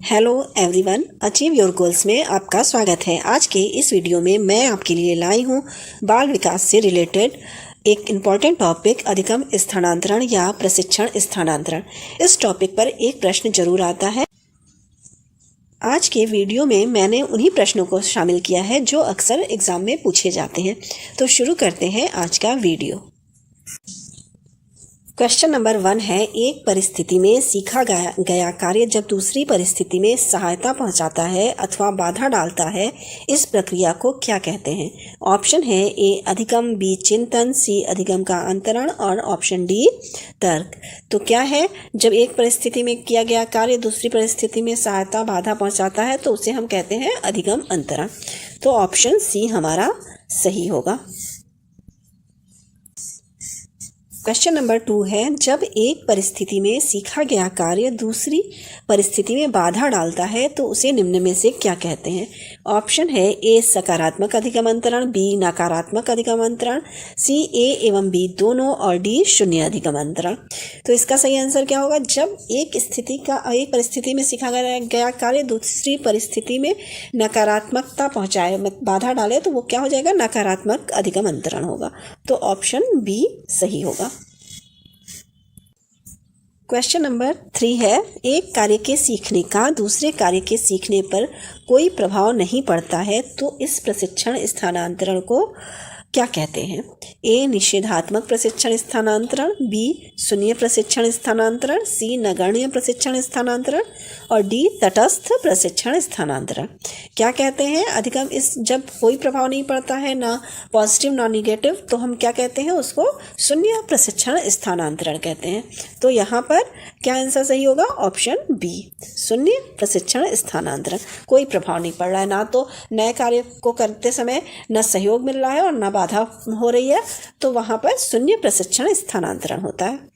Hello everyone, achieve your goals में आपका स्वागत है। आज के इस वीडियो में मैं आपके लिए लाई हूँ बाल विकास से रिलेटेड एक इम्पॉर्टेंट टॉपिक, अधिगम स्थानांतरण या प्रशिक्षण स्थानांतरण। इस टॉपिक पर एक प्रश्न जरूर आता है। आज के वीडियो में मैंने उन्हीं प्रश्नों को शामिल किया है जो अक्सर एग्जाम में पूछे जाते हैं। तो शुरू करते हैं आज का वीडियो। क्वेश्चन नंबर 1 है, एक परिस्थिति में सीखा गया कार्य जब दूसरी परिस्थिति में सहायता पहुंचाता है अथवा बाधा डालता है, इस प्रक्रिया को क्या कहते हैं? ऑप्शन है ए अधिगम, बी चिंतन, सी अधिगम का अंतरण और ऑप्शन डी तर्क। तो क्या है, जब एक परिस्थिति में किया गया कार्य दूसरी परिस्थिति में सहायता बाधा पहुंचाता है तो उसे हम कहते हैं अधिगम अंतरण। तो ऑप्शन सी हमारा सही होगा। क्वेश्चन नंबर 2 है, जब एक परिस्थिति में सीखा गया कार्य दूसरी परिस्थिति में बाधा डालता है तो उसे निम्न में से क्या कहते हैं? ऑप्शन है ए सकारात्मक अधिगम अंतरण, बी नकारात्मक अधिगम अंतरण, सी ए एवं बी दोनों और डी शून्य अधिगम अंतरण। तो इसका सही आंसर क्या होगा? जब एक परिस्थिति में सीखा गया कार्य दूसरी परिस्थिति में नकारात्मकता पहुंचाए, बाधा डाले, तो वो क्या हो जाएगा? नकारात्मक अधिगम अंतरण होगा। तो ऑप्शन बी सही होगा। क्वेश्चन नंबर 3 है, एक कार्य के सीखने का दूसरे कार्य के सीखने पर कोई प्रभाव नहीं पड़ता है तो इस प्रशिक्षण स्थानांतरण को क्या कहते हैं? ए निषेधात्मक प्रशिक्षण स्थानांतरण, बी शून्य प्रशिक्षण स्थानांतरण, सी नगण्य प्रशिक्षण स्थानांतरण और डी तटस्थ प्रशिक्षण स्थानांतरण। क्या कहते हैं? अधिगम जब कोई प्रभाव नहीं पड़ता है, ना पॉजिटिव ना निगेटिव, तो हम क्या कहते हैं? उसको शून्य प्रशिक्षण स्थानांतरण कहते हैं। तो यहाँ पर क्या आंसर सही होगा? ऑप्शन बी शून्य प्रशिक्षण स्थानांतरण। कोई प्रभाव नहीं पड़ रहा है, ना तो नए कार्य को करते समय न सहयोग मिल रहा है और न बाधा हो रही है, तो वहां पर शून्य प्रशिक्षण स्थानांतरण होता है।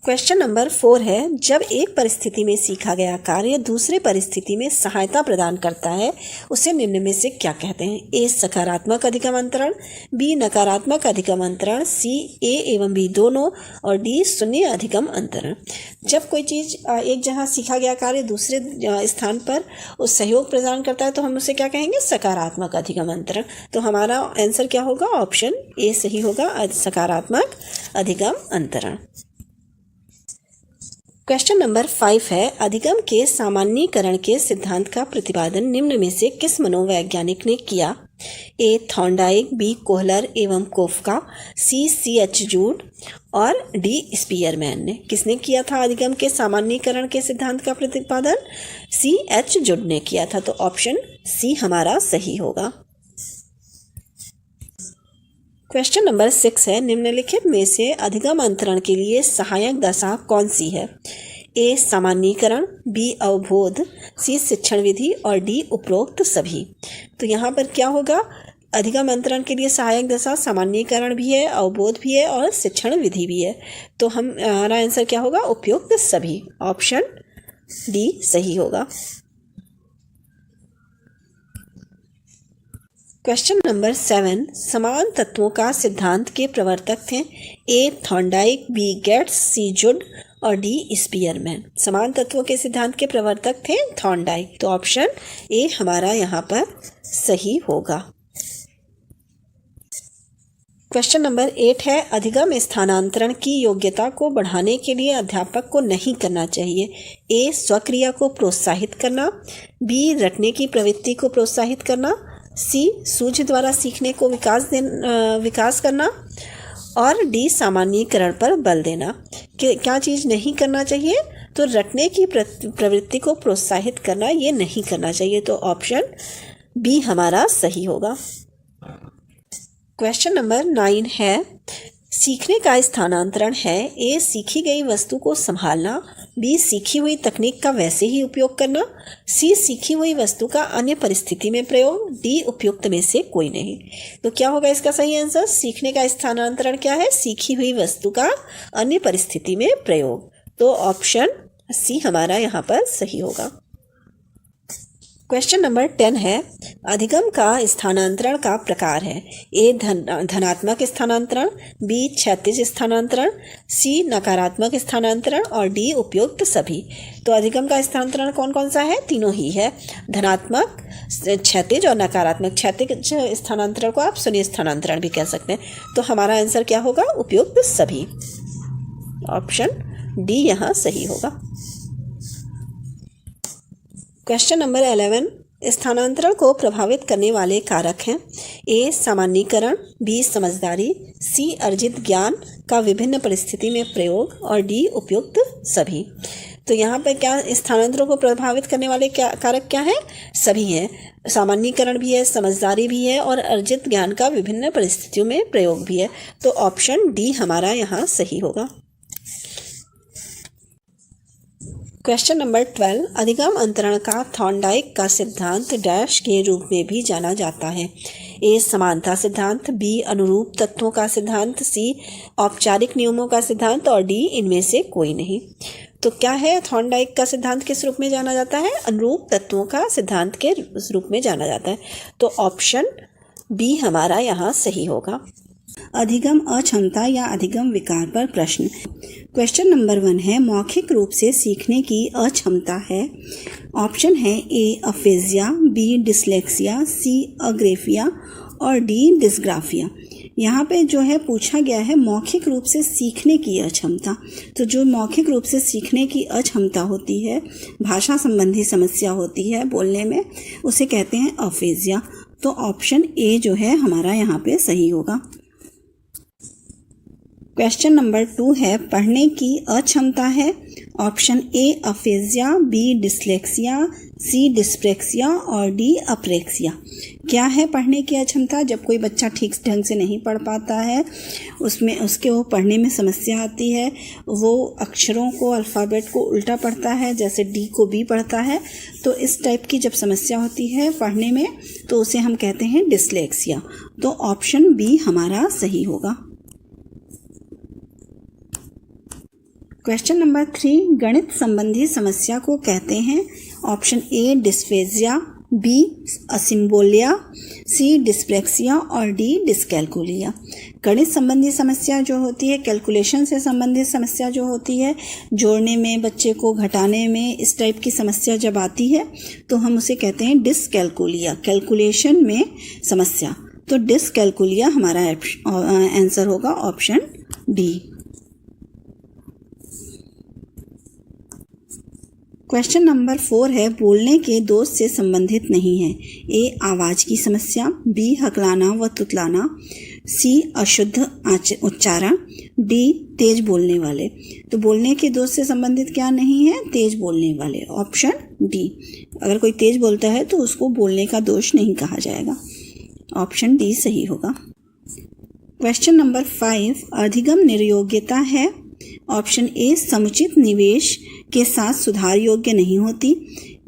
क्वेश्चन नंबर 4 है, जब एक परिस्थिति में सीखा गया कार्य दूसरे परिस्थिति में सहायता प्रदान करता है उसे निम्न में से क्या कहते हैं? ए सकारात्मक अधिगम अंतरण, बी नकारात्मक अधिगम अंतरण, सी ए एवं बी दोनों और डी शून्य अधिगम अंतरण। जब कोई चीज एक जगह सीखा गया कार्य दूसरे स्थान पर उस सहयोग प्रदान करता है तो हम उसे क्या कहेंगे? सकारात्मक अधिगम अंतरण। तो हमारा आंसर क्या होगा? ऑप्शन ए सही होगा, सकारात्मक अधिगम अंतरण। क्वेश्चन नंबर 5 है, अधिगम के सामान्यीकरण के सिद्धांत का प्रतिपादन निम्न में से किस मनोवैज्ञानिक ने किया? ए थॉर्नडाइक, बी कोहलर एवं कोफका, सी एच जूड और डी स्पीयरमैन ने। किसने किया था अधिगम के सामान्यीकरण के सिद्धांत का प्रतिपादन? सी एच जूड ने किया था। तो ऑप्शन सी हमारा सही होगा। क्वेश्चन नंबर 6 है, निम्नलिखित में से अधिगम अंतरण के लिए सहायक दशा कौन सी है? ए सामान्यीकरण, बी अवबोध, सी शिक्षण विधि और डी उपरोक्त सभी। तो यहाँ पर क्या होगा? अधिगम अंतरण के लिए सहायक दशा सामान्यीकरण भी है, अवबोध भी है और शिक्षण विधि भी है। तो हमारा आंसर क्या होगा? उपयुक्त सभी। ऑप्शन डी सही होगा। क्वेश्चन नंबर 7, समान तत्वों का सिद्धांत के प्रवर्तक थे? ए थॉर्नडाइक, बी गेट्स, सी जूड और डी स्पीयरमैन। समान तत्वों के सिद्धांत के प्रवर्तक थे थॉर्नडाइक। तो ऑप्शन ए हमारा यहाँ पर सही होगा। क्वेश्चन नंबर 8 है, अधिगम स्थानांतरण की योग्यता को बढ़ाने के लिए अध्यापक को नहीं करना चाहिए? ए स्वक्रिया को प्रोत्साहित करना, बी रटने की प्रवृत्ति को प्रोत्साहित करना, सी सूझ द्वारा सीखने को विकास करना और डी सामान्यीकरण पर बल देना। क्या चीज़ नहीं करना चाहिए? तो रटने की प्रवृत्ति को प्रोत्साहित करना ये नहीं करना चाहिए। तो ऑप्शन बी हमारा सही होगा। क्वेश्चन नंबर 9 है, सीखने का स्थानांतरण है? ए सीखी गई वस्तु को संभालना, बी सीखी हुई तकनीक का वैसे ही उपयोग करना, सी सीखी हुई वस्तु का अन्य परिस्थिति में प्रयोग, डी उपयुक्त में से कोई नहीं। तो क्या होगा इसका सही आंसर? सीखने का स्थानांतरण क्या है? सीखी हुई वस्तु का अन्य परिस्थिति में प्रयोग। तो ऑप्शन सी हमारा यहाँ पर सही होगा। क्वेश्चन नंबर 10 है, अधिगम का स्थानांतरण का प्रकार है। ए धनात्मक स्थानांतरण, बी क्षैतिज स्थानांतरण, सी नकारात्मक स्थानांतरण और डी उपयुक्त सभी। तो अधिगम का स्थानांतरण कौन कौन सा है? तीनों ही है, धनात्मक, क्षैतिज और नकारात्मक। क्षैतिज स्थानांतरण को आप शून्य स्थानांतरण भी कह सकते हैं। तो हमारा आंसर क्या होगा? उपयुक्त सभी। ऑप्शन डी यहाँ सही होगा। क्वेश्चन नंबर 11, स्थानांतरण को प्रभावित करने वाले कारक हैं। ए सामान्यीकरण, बी समझदारी, सी अर्जित ज्ञान का विभिन्न परिस्थिति में प्रयोग और डी उपयुक्त सभी। तो यहाँ पर क्या स्थानांतरण को प्रभावित करने वाले कारक क्या है? सभी हैं, सामान्यीकरण भी है, समझदारी भी है और अर्जित ज्ञान का विभिन्न परिस्थितियों में प्रयोग भी है। तो ऑप्शन डी हमारा यहाँ सही होगा। क्वेश्चन नंबर 12, अधिगम अंतरण का थॉर्नडाइक का सिद्धांत डैश के रूप में भी जाना जाता है। ए समानता सिद्धांत, बी अनुरूप तत्वों का सिद्धांत, सी औपचारिक नियमों का सिद्धांत और डी इनमें से कोई नहीं। तो क्या है? थॉर्नडाइक का सिद्धांत किस रूप में जाना जाता है? अनुरूप तत्वों का सिद्धांत के रूप में जाना जाता है। तो ऑप्शन बी हमारा यहाँ सही होगा। अधिगम अक्षमता या अधिगम विकार पर प्रश्न। क्वेश्चन नंबर 1 है, मौखिक रूप से सीखने की अक्षमता है। ऑप्शन है ए अफेजिया, बी डिसलेक्सिया, सी अग्रेफिया और डी डिस्ग्राफिया। यहाँ पे जो है पूछा गया है मौखिक रूप से सीखने की अक्षमता। तो जो मौखिक रूप से सीखने की अक्षमता होती है, भाषा संबंधी समस्या होती है बोलने में, उसे कहते हैं अफेजिया। तो ऑप्शन ए जो है हमारा यहाँ पे सही होगा। क्वेश्चन नंबर 2 है, पढ़ने की अक्षमता है। Option A aphasia, B dyslexia, C dyspraxia और डी अप्रेक्सिया। क्या है पढ़ने की अक्षमता? जब कोई बच्चा ठीक ढंग से नहीं पढ़ पाता है, उसके वो पढ़ने में समस्या आती है, वो अक्षरों को, अल्फ़ाबेट को उल्टा पढ़ता है, जैसे डी को बी पढ़ता है। तो इस टाइप की जब समस्या होती है पढ़ने में तो उसे हम कहते हैं डिसलेक्सिया। तो ऑप्शन बी हमारा सही होगा। क्वेश्चन नंबर 3, गणित संबंधी समस्या को कहते हैं। Option A dysphagia, B asymbolia, C dyspraxia और डी डिस्कैल्कुलिया। गणित संबंधी समस्या जो होती है, कैलकुलेशन से संबंधित समस्या जो होती है, जोड़ने में, बच्चे को घटाने में, इस टाइप की समस्या जब आती है तो हम उसे कहते हैं डिस्कैल्कुलिया, कैलकुलेशन में समस्या। तो डिस्कैल्कुलिया हमारा आंसर होगा, ऑप्शन डी। क्वेश्चन नंबर 4 है, बोलने के दोष से संबंधित नहीं है। ए आवाज़ की समस्या, बी हकलाना व तुतलाना, सी अशुद्ध उच्चारण, डी तेज बोलने वाले। तो बोलने के दोष से संबंधित क्या नहीं है? तेज बोलने वाले। Option D. अगर कोई तेज बोलता है तो उसको बोलने का दोष नहीं कहा जाएगा। ऑप्शन डी सही होगा। क्वेश्चन नंबर 5, अधिगम निर्योग्यता है। ऑप्शन ए समुचित निवेश के साथ सुधार योग्य नहीं होती,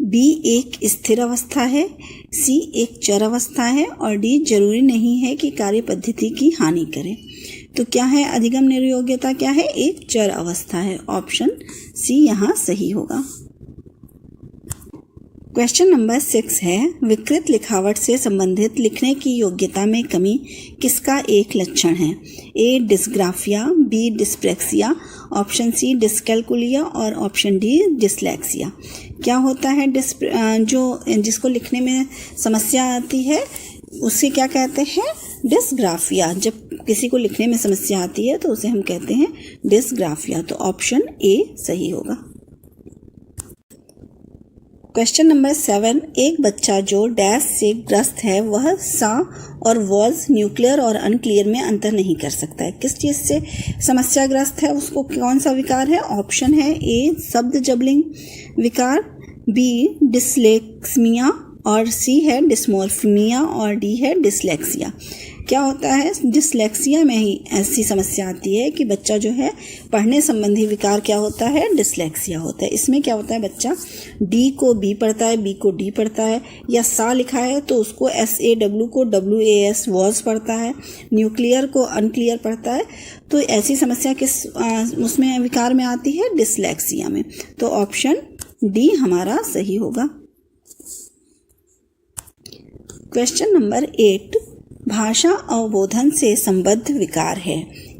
बी एक स्थिर अवस्था है, सी एक चर अवस्था है और डी जरूरी नहीं है कि कार्य पद्धति की हानि करे। तो क्या है अधिगम निर्योग्यता? क्या है? एक चर अवस्था है। ऑप्शन सी यहाँ सही होगा। क्वेश्चन नंबर 6 है, विकृत लिखावट से संबंधित लिखने की योग्यता में कमी किसका एक लक्षण है? A dysgraphia, B dyspraxia, option C dyscalculia और ऑप्शन डी डिसलेक्सिया। क्या होता है जिसको लिखने में समस्या आती है उसे क्या कहते हैं? डिस्ग्राफिया। जब किसी को लिखने में समस्या आती है तो उसे हम कहते हैं डिस्ग्राफिया। तो ऑप्शन ए सही होगा। क्वेश्चन नंबर 7, एक बच्चा जो डैश से ग्रस्त है वह सा और वॉज न्यूक्लियर और अनक्लियर में अंतर नहीं कर सकता है। किस चीज़ से समस्याग्रस्त है? उसको कौन सा विकार है? ऑप्शन है ए शब्द जबलिंग विकार, बी डिसलेक्सिया और सी है डिस्मोर्फिया और डी है डिसलेक्सिया। क्या होता है? डिसलेक्सिया में ही ऐसी समस्या आती है कि बच्चा जो है पढ़ने संबंधी विकार क्या होता है? डिसलेक्सिया होता है। इसमें क्या होता है? बच्चा डी को बी पढ़ता है, बी को डी पढ़ता है, या सा लिखा है तो उसको SAW को WAS वॉज पढ़ता है, न्यूक्लियर को अनक्लियर पढ़ता है। तो ऐसी समस्या किस उसमें विकार में आती है? डिसलेक्सिया में। तो ऑप्शन डी हमारा सही होगा। क्वेश्चन नंबर 8, भाषा अवबोधन से संबद्ध विकार है।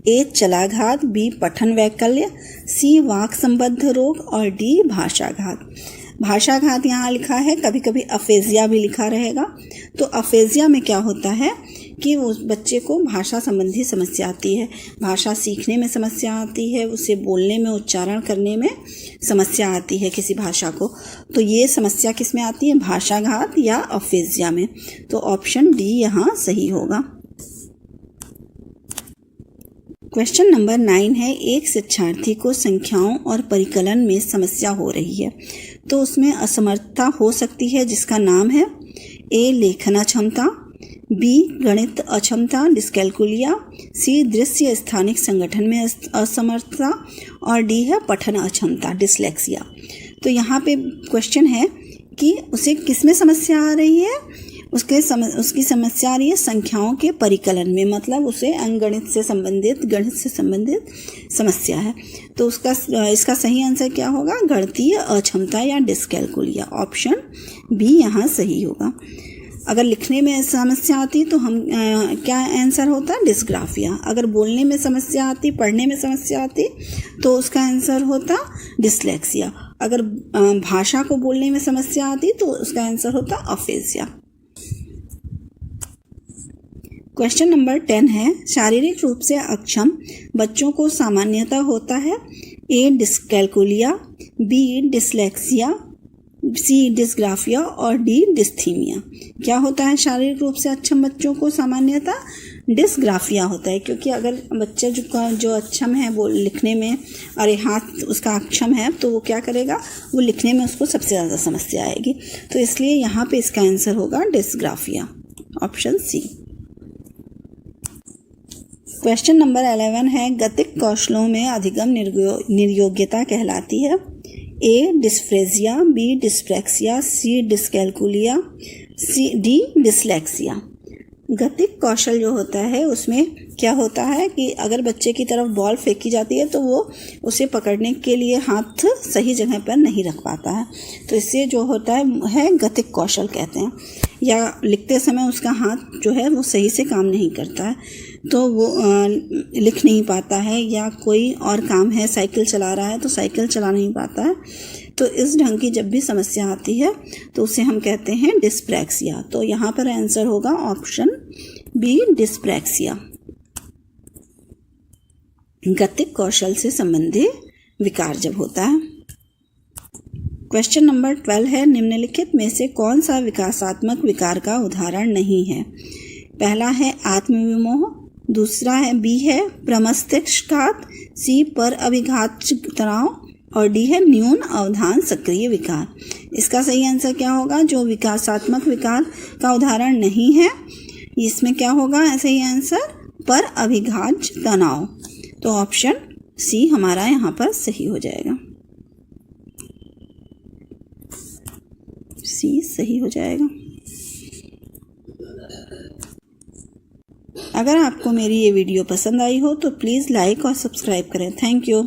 ए चलाघात, बी पठन वैकल्य, सी वाक संबद्ध रोग और डी भाषाघात। भाषाघात यहाँ लिखा है, कभी कभी अफेजिया भी लिखा रहेगा। तो अफेजिया में क्या होता है कि उस बच्चे को भाषा संबंधी समस्या आती है, भाषा सीखने में समस्या आती है, उसे बोलने में, उच्चारण करने में समस्या आती है किसी भाषा को। तो ये समस्या किस में आती है, भाषाघात या अफेजिया में। तो ऑप्शन डी यहाँ सही होगा। क्वेश्चन नंबर 9 है, एक शिक्षार्थी को संख्याओं और परिकलन में समस्या हो रही है, तो उसमें असमर्थता हो सकती है जिसका नाम है ए लेखन अक्षमता, बी गणित अक्षमता डिस्कैल्कुलिया, सी दृश्य स्थानिक संगठन में असमर्थता और डी है पठन अक्षमता डिसलेक्सिया। तो यहाँ पे क्वेश्चन है कि उसे किस में समस्या आ रही है, उसकी समस्या आ रही है संख्याओं के परिकलन में, मतलब उसे अंकगणित से संबंधित समस्या है। तो इसका सही आंसर क्या होगा, गणितीय अक्षमता या डिस्कैल्कुलिया। ऑप्शन बी यहाँ सही होगा। अगर लिखने में समस्या आती तो हम क्या आंसर होता, डिस्ग्राफिया। अगर बोलने में समस्या आती, पढ़ने में समस्या आती तो उसका आंसर होता डिसलेक्सिया। अगर भाषा को बोलने में समस्या आती तो उसका आंसर होता अफेजिया। क्वेश्चन नंबर 10 है, शारीरिक रूप से अक्षम बच्चों को सामान्यतः होता है ए डिस्कैल्कुलिया, बी डिसलेक्सिया, सी डिस्ग्राफिया और डी डिस्थीमिया। क्या होता है शारीरिक रूप से अक्षम बच्चों को सामान्यतः डिस्ग्राफिया होता है, क्योंकि अगर बच्चा जो अक्षम है वो लिखने में, अरे हाथ उसका अक्षम है तो वो क्या करेगा, वो लिखने में उसको सबसे ज़्यादा समस्या आएगी। तो इसलिए यहाँ पे इसका आंसर होगा dysgraphia. Option C. Question number 11 है, गतिक कौशलों में अधिगम निर्योग्यता कहलाती है A dysphasia, B dyspraxia, C dyscalculia, D dyslexia. गतिक कौशल जो होता है उसमें क्या होता है कि अगर बच्चे की तरफ बॉल फेंकी जाती है तो वो उसे पकड़ने के लिए हाथ सही जगह पर नहीं रख पाता है, तो इससे जो होता है गतिक कौशल कहते हैं। या लिखते समय उसका हाथ जो है वो सही से काम नहीं करता है, तो वो लिख नहीं पाता है, या कोई और काम है, साइकिल चला रहा है तो साइकिल चला नहीं पाता है। तो इस ढंग की जब भी समस्या आती है तो उसे हम कहते हैं डिस्प्रैक्सिया। तो यहाँ पर आंसर होगा ऑप्शन बी डिस्प्रैक्सिया। गतिक कौशल से संबंधित विकार जब होता है। क्वेश्चन नंबर 12 है, निम्नलिखित में से कौन सा विकासात्मक विकार का उदाहरण नहीं है। पहला है आत्मविमोह, दूसरा है बी है प्रमस्तिष्कात, सी पर अभिघात तनाव और डी है न्यून अवधान सक्रिय विकार। इसका सही आंसर क्या होगा, जो विकासात्मक विकार का उदाहरण नहीं है, इसमें क्या होगा सही आंसर पर अभिघात तनाव। तो ऑप्शन सी हमारा यहाँ पर सही हो जाएगा, सी सही हो जाएगा। अगर आपको मेरी ये वीडियो पसंद आई हो तो प्लीज़ लाइक और सब्सक्राइब करें। Thank you.